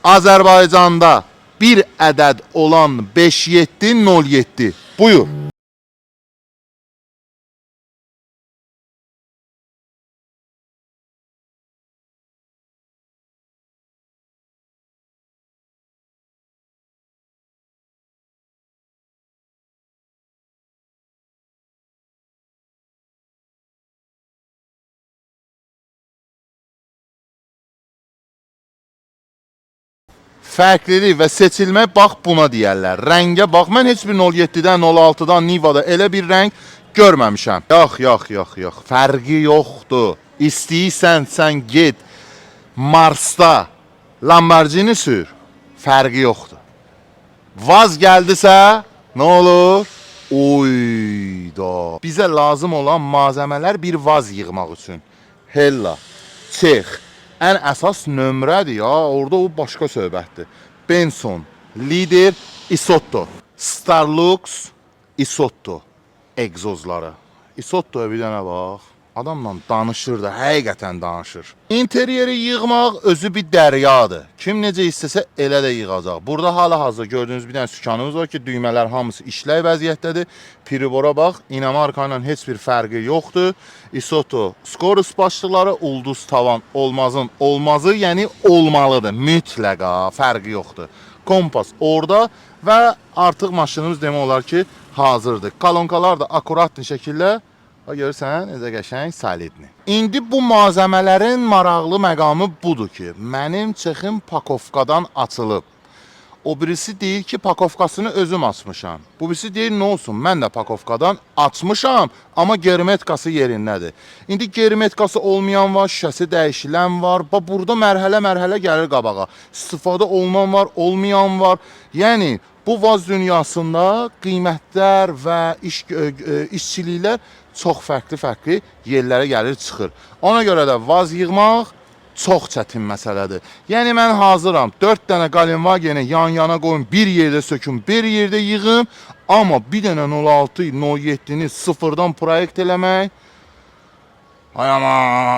Azərbaycanda bir ədəd olan 5707. Buyur. Fərqlilik və seçilmək bax buna deyərlər. Rəngə bax, mən heç bir 07-dən, 06-dan, Nivada elə bir rəng görməmişəm. Yox, fərqi yoxdur. İstəyirsən sən get Marsda Lamborghini sür, fərqi yoxdur. Vaz gəldisə, nə olur? Oyda. Bizə lazım olan malzəmələr bir vaz yığmaq üçün. Hella, Çex. Ən əsas nömrədir ya, orada o başqa söhbətdir. Benson, Lider, Isotto, Starlux, Isotto egzozları. Isotto'ya bir dənə bax. Adamla danışır da, həqiqətən danışır. İnteryeri yığmaq özü bir dəryadır. Kim necə istəsə elə də yığacaq. Burada hal-hazırda gördüyünüz bir dənə sükanımız var ki, düymələr hamısı işlək vəziyyətdədir. Piribora bax, İnamarka ilə heç bir fərqi yoxdur. Isotto, Skorus başlıqları, ulduz tavan olmazın olmazı, yəni olmalıdır. Mütləqa fərqi yoxdur. Kompas orada və artıq maşınımız demək olar ki, hazırdır. Kolonkalar da akuratlı şəkildə görürsən, necə qəşəng, solidni. İndi bu malzəmələrin maraqlı məqamı budur ki, mənim çexim pakovkadan açılıb. O birisi deyir ki, pakovkasını özüm açmışam. Bu birisi deyir, nə olsun, mən də pakovkadan açmışam, amma germetkası yerindədir. İndi germetkası olmayan var, şüşəsi dəyişilən var. Burada mərhələ-mərhələ gəlir qabağa. İstifadə olunan var, olmayan var. Yəni, bu vaz dünyasında qiymətlər və işçiliklər çox fərqli yerlərə gəlir, çıxır. Ona görə də vaz yığmaq çox çətin məsələdir. Yəni, mən hazıram 4 dənə Galenvageni yan-yana qoyun, bir yerdə sökün, bir yerdə yığım. Amma bir dənə 06, 07-ni sıfırdan proyekt eləmək, ay aman.